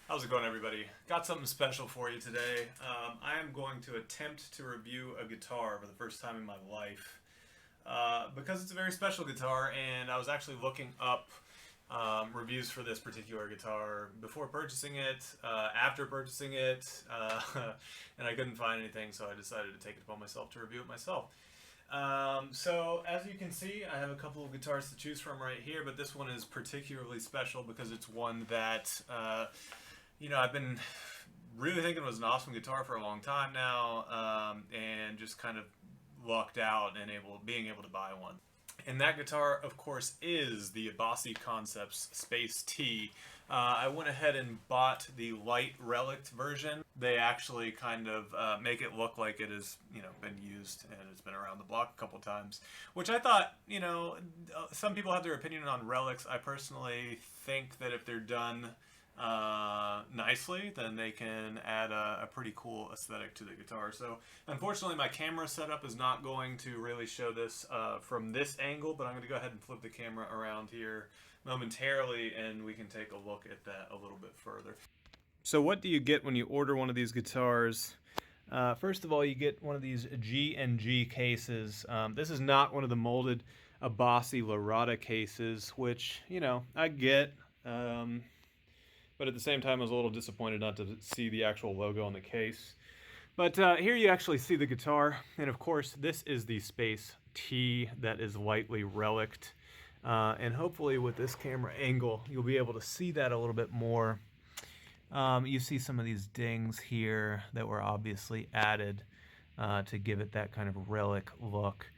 How's it going, everybody? Got something special for you today. I am going to attempt to review a guitar for the first time in my life because it's a very special guitar, and I was actually looking up reviews for this particular guitar before purchasing it, after purchasing it, and I couldn't find anything, so I decided to take it upon myself to review it myself. So as you can see, I have a couple of guitars to choose from right here, but this one is particularly special because it's one that I've been really thinking it was an awesome guitar for a long time now, and just kind of lucked out and being able to buy one. And that guitar, of course, is the Abasi Concepts Space T. I went ahead and bought the light Relic version. They actually kind of make it look like it has, been used and it's been around the block a couple times. Which I thought, some people have their opinion on relics. I personally think that if they're done nicely, then they can add a pretty cool aesthetic to the guitar. So unfortunately my camera setup is not going to really show this from this angle, but I'm going to go ahead and flip the camera around here momentarily and we can take a look at that a little bit further. So what do you get when you order one of these guitars? First of all, you get one of these G&G cases. This is not one of the molded Abasi Lorata cases, which, I get. But at the same time, I was a little disappointed not to see the actual logo on the case. But here you actually see the guitar. And of course, this is the Space T that is lightly reliced. And hopefully with this camera angle, you'll be able to see that a little bit more. You see some of these dings here that were obviously added to give it that kind of relic look.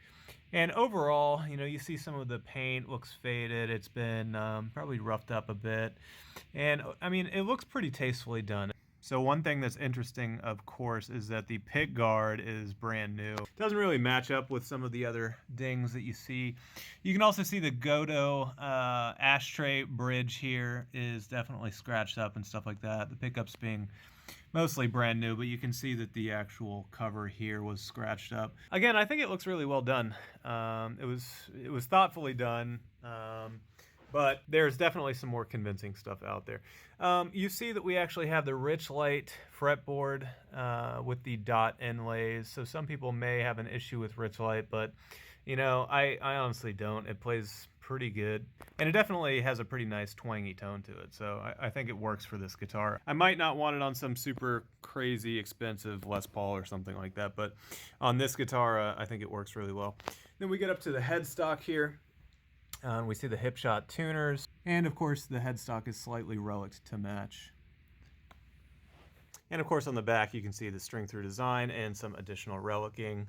And overall, you see some of the paint looks faded. It's been probably roughed up a bit. And, I mean, it looks pretty tastefully done. So one thing that's interesting, of course, is that the pick guard is brand new. It doesn't really match up with some of the other dings that you see. You can also see the Godot ashtray bridge here is definitely scratched up and stuff like that. The pickups being mostly brand new, but you can see that the actual cover here was scratched up. Again, I think it looks really well done. It was thoughtfully done, but there's definitely some more convincing stuff out there. You see that we actually have the Rich Light fretboard with the dot inlays. So some people may have an issue with Rich Light, but I honestly don't. It plays pretty good, and it definitely has a pretty nice twangy tone to it, so I think it works for this guitar. I might not want it on some super crazy expensive Les Paul or something like that, but on this guitar I think it works really well. Then we get up to the headstock here. We see the Hipshot tuners, and of course the headstock is slightly reliced to match. And of course on the back you can see the string through design and some additional relicking.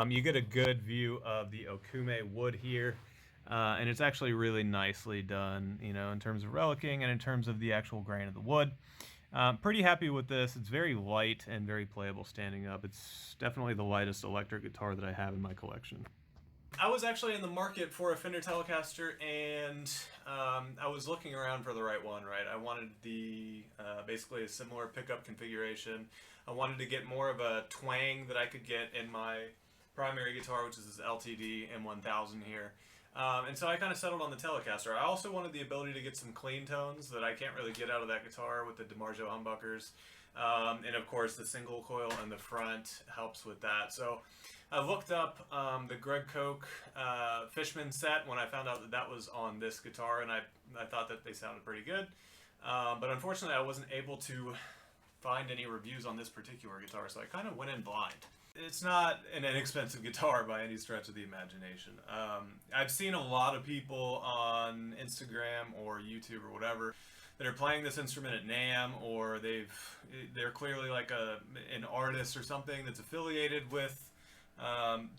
You get a good view of the Okume wood here. And it's actually really nicely done, in terms of relicking and in terms of the actual grain of the wood. Pretty happy with this. It's very light and very playable standing up. It's definitely the lightest electric guitar that I have in my collection. I was actually in the market for a Fender Telecaster, and I was looking around for the right one, right? I wanted basically a similar pickup configuration. I wanted to get more of a twang that I could get in my primary guitar, which is this LTD M1000 here. And so I kind of settled on the Telecaster. I also wanted the ability to get some clean tones that I can't really get out of that guitar with the DiMarzio humbuckers. And of course the single coil in the front helps with that. So I looked up the Greg Koch Fishman set when I found out that that was on this guitar, and I thought that they sounded pretty good. But unfortunately I wasn't able to find any reviews on this particular guitar, so I kind of went in blind. It's not an inexpensive guitar by any stretch of the imagination. I've seen a lot of people on Instagram or YouTube or whatever that are playing this instrument at NAMM, or they're clearly like an artist or something that's affiliated with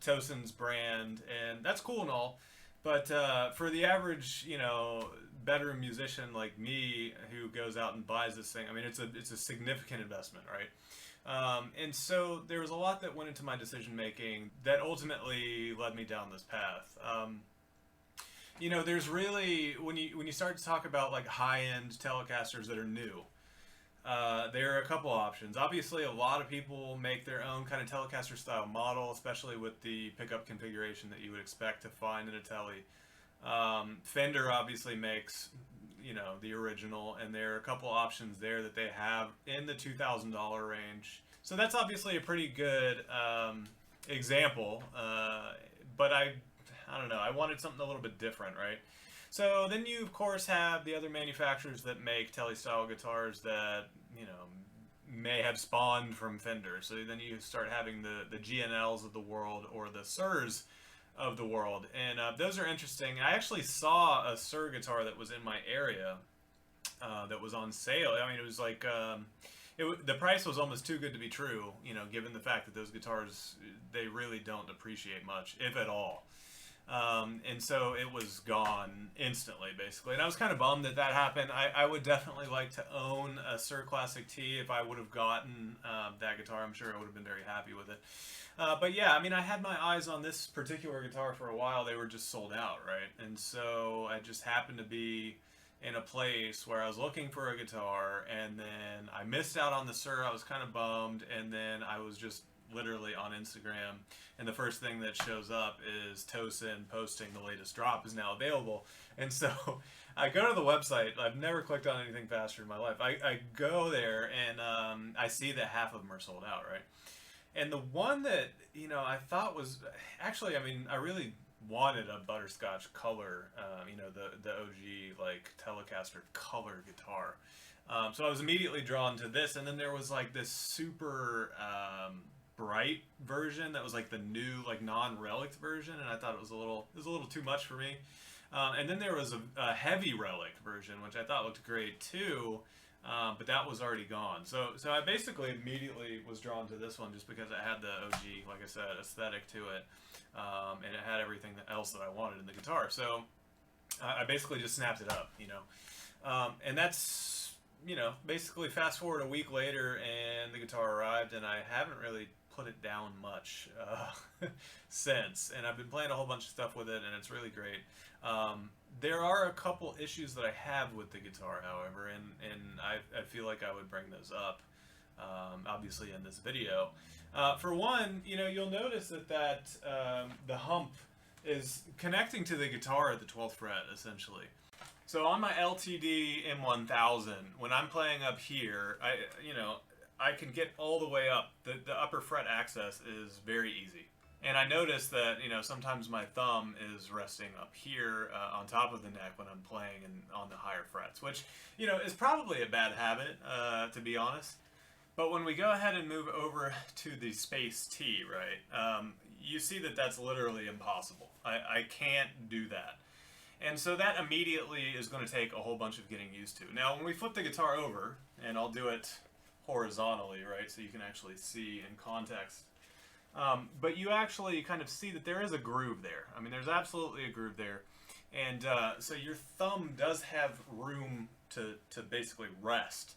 Tosin's brand, and that's cool and all. But for the average, better musician like me who goes out and buys this thing, I mean, it's a significant investment, right? And so there was a lot that went into my decision making that ultimately led me down this path. There's really, when you start to talk about like high-end Telecasters that are new, there are a couple options. Obviously, a lot of people make their own kind of Telecaster style model, especially with the pickup configuration that you would expect to find in a Tele. Fender obviously makes you know, the original, and there are a couple options there that they have in the $2,000 range. So that's obviously a pretty good example, but I don't know, I wanted something a little bit different, right? So then you, of course, have the other manufacturers that make Tele-style guitars that, you know, may have spawned from Fender. So then you start having the GNLs of the world or the Suhrs of the world. And those are interesting. I actually saw a Suhr guitar that was in my area that was on sale. I mean, it was like... the price was almost too good to be true, you know, given the fact that those guitars, they really don't depreciate much, if at all. And so it was gone instantly, basically. And I was kind of bummed that that happened. I would definitely like to own a Suhr Classic T. If I would have gotten that guitar, I'm sure I would have been very happy with it. But yeah, I mean, I had my eyes on this particular guitar for a while. They were just sold out, right? And so I just happened to be in a place where I was looking for a guitar, and then I missed out on the Suhr. I was kind of bummed, and then I was just literally on Instagram, and the first thing that shows up is Tosin posting the latest drop is now available. And so I go to the website. I've never clicked on anything faster in my life. I go there, and I see that half of them are sold out, right? And the one that, you know, I thought was actually, I mean, I really wanted a butterscotch color, you know, the OG like Telecaster color guitar. So I was immediately drawn to this, and then there was like this super bright version that was like the new like non-Relic version, and I thought it was a little too much for me. And then there was a heavy Relic version, which I thought looked great too, but that was already gone. So I basically immediately was drawn to this one just because it had the OG, like I said, aesthetic to it, and it had everything else that I wanted in the guitar. So I basically just snapped it up, you know, and that's, you know, basically fast forward a week later, and the guitar arrived, and I haven't really put it down much since, and I've been playing a whole bunch of stuff with it, and it's really great. There are a couple issues that I have with the guitar, however, and I feel like I would bring those up, obviously, in this video. For one, you know, you'll notice that the hump is connecting to the guitar at the 12th fret, essentially. So on my LTD M1000, when I'm playing up here, I can get all the way up. The upper fret access is very easy. And I notice that, you know, sometimes my thumb is resting up here on top of the neck when I'm playing and on the higher frets, which, you know, is probably a bad habit, to be honest. But when we go ahead and move over to the Space T, right, you see that that's literally impossible. I can't do that. And so that immediately is going to take a whole bunch of getting used to. Now, when we flip the guitar over, and I'll do it horizontally, right, so you can actually see in context. But you actually kind of see that there is a groove there. I mean, there's absolutely a groove there. And so your thumb does have room to basically rest.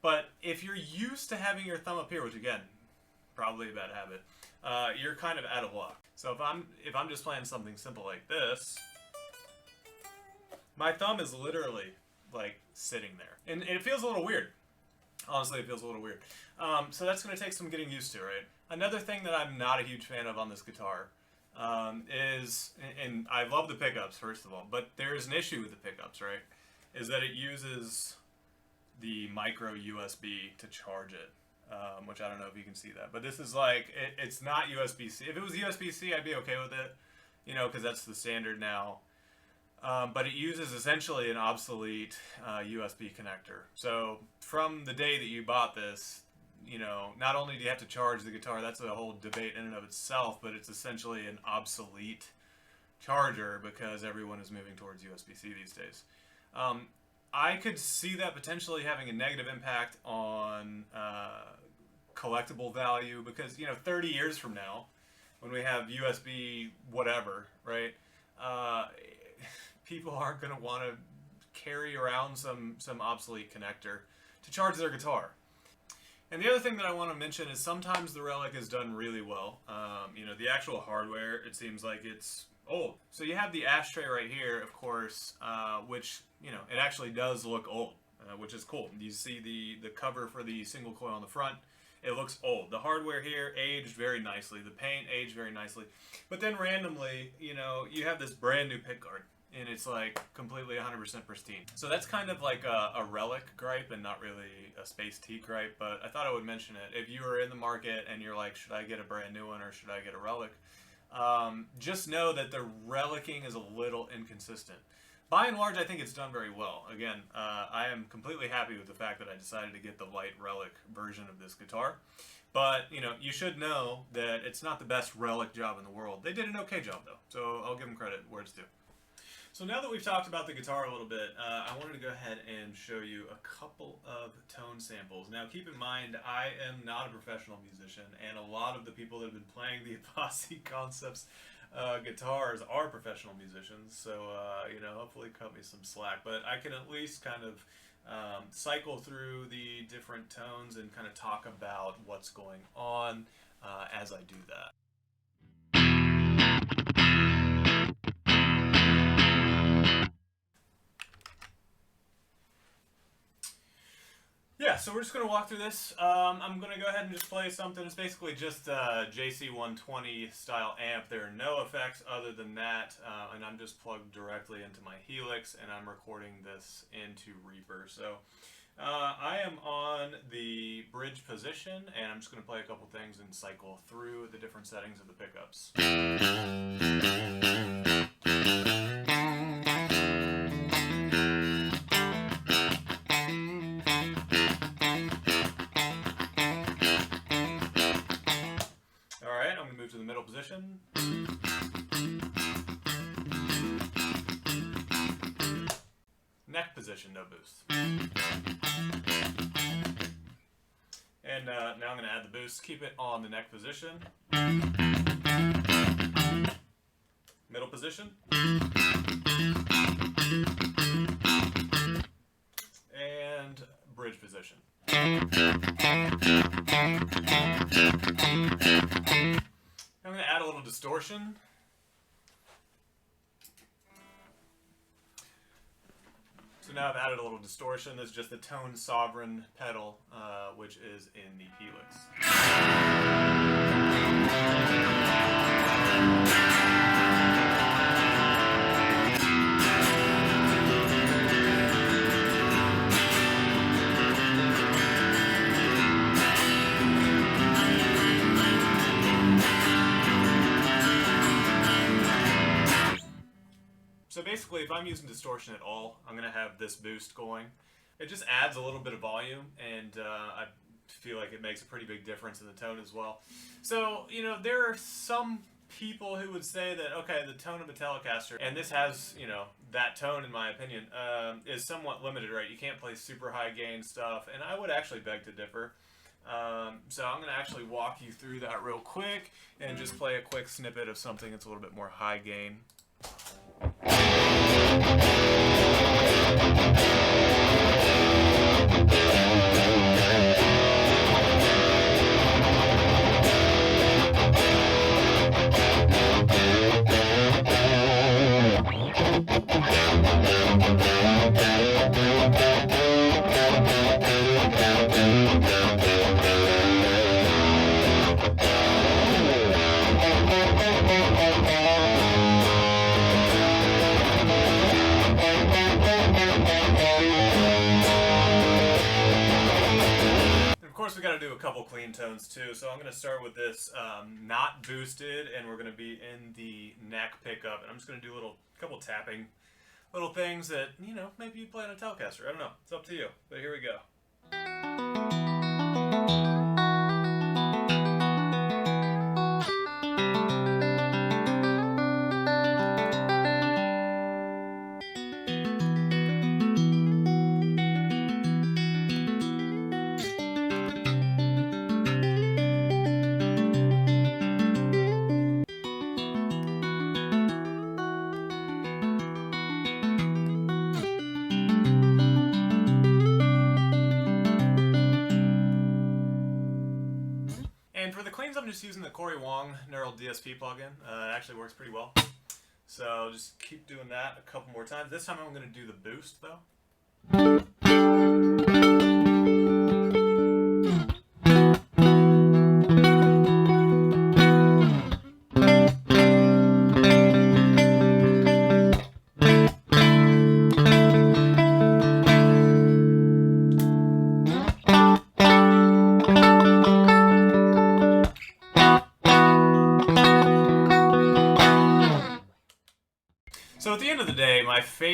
But if you're used to having your thumb up here, which again, probably a bad habit, you're kind of out of luck. So if I'm just playing something simple like this, my thumb is literally like sitting there. And it feels a little weird. Honestly, it feels a little weird. So that's going to take some getting used to, right? Another thing that I'm not a huge fan of on this guitar is, and I love the pickups, first of all, but there's an issue with the pickups, right? Is that it uses the micro USB to charge it, which I don't know if you can see that. But this is like, it's not USB-C. If it was USB-C, I'd be okay with it, you know, because that's the standard now. But it uses essentially an obsolete USB connector. So from the day that you bought this, you know, not only do you have to charge the guitar, that's a whole debate in and of itself, but it's essentially an obsolete charger because everyone is moving towards USB-C these days. I could see that potentially having a negative impact on collectible value because, you know, 30 years from now, when we have USB whatever, right, people aren't going to want to carry around some obsolete connector to charge their guitar. And the other thing that I want to mention is sometimes the Relic is done really well. You know, the actual hardware, it seems like it's old. So you have the ashtray right here, of course, which, you know, it actually does look old, which is cool. You see the cover for the single coil on the front. It looks old. The hardware here aged very nicely. The paint aged very nicely. But then randomly, you know, you have this brand new pickguard. and it's like completely 100% pristine. So that's kind of like a Relic gripe and not really a Space Tea gripe, but I thought I would mention it. If you are in the market and you're like, should I get a brand new one or should I get a Relic? Just know that the relicking is a little inconsistent. By and large, I think it's done very well. Again, I am completely happy with the fact that I decided to get the light Relic version of this guitar. But, you know, you should know that it's not the best Relic job in the world. They did an okay job, though, so I'll give them credit where it's due. So now that we've talked about the guitar a little bit, I wanted to go ahead and show you a couple of tone samples. Now keep in mind, I am not a professional musician, and a lot of the people that have been playing the Abasi Concepts guitars are professional musicians, so you know, hopefully cut me some slack. But I can at least kind of cycle through the different tones and kind of talk about what's going on as I do that. Yeah, so we're just going to walk through this. I'm going to go ahead and just play something. It's basically just a JC120 style amp. There are no effects other than that, and I'm just plugged directly into my Helix, and I'm recording this into Reaper. So I am on the bridge position, and I'm just going to play a couple things and cycle through the different settings of the pickups. Move to the middle position. Neck position, no boost. And now I'm going to add the boost. Keep it on the neck position. Middle position. And bridge position. I'm going to add a little distortion. So now I've added a little distortion. This is just the Tone Sovereign pedal, which is in the Helix. So basically, if I'm using distortion at all, I'm going to have this boost going. It just adds a little bit of volume, and I feel like it makes a pretty big difference in the tone as well. So, you know, there are some people who would say that, okay, the tone of a Telecaster, and this has, you know, that tone in my opinion, is somewhat limited, right? You can't play super high gain stuff, and I would actually beg to differ. So I'm going to actually walk you through that real quick, and just play a quick snippet of something that's a little bit more high gain. We got to do a couple clean tones too, so I'm going to start with this not boosted, and we're going to be in the neck pickup, and I'm just going to do a couple tapping little things that, you know, maybe you play on a Telecaster. I don't know, it's up to you, but here we go. And for the cleans, I'm just using the Corey Wong Neural DSP plugin. It actually works pretty well. So just keep doing that a couple more times. This time I'm going to do the boost though.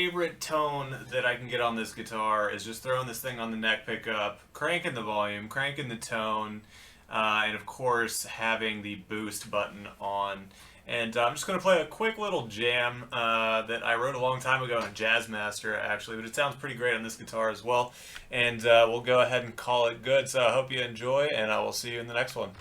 favorite tone that I can get on this guitar is just throwing this thing on the neck pickup, cranking the volume, cranking the tone, and of course having the boost button on. And I'm just going to play a quick little jam that I wrote a long time ago in a Jazzmaster, actually, but it sounds pretty great on this guitar as well. And we'll go ahead and call it good. So I hope you enjoy, and I will see you in the next one.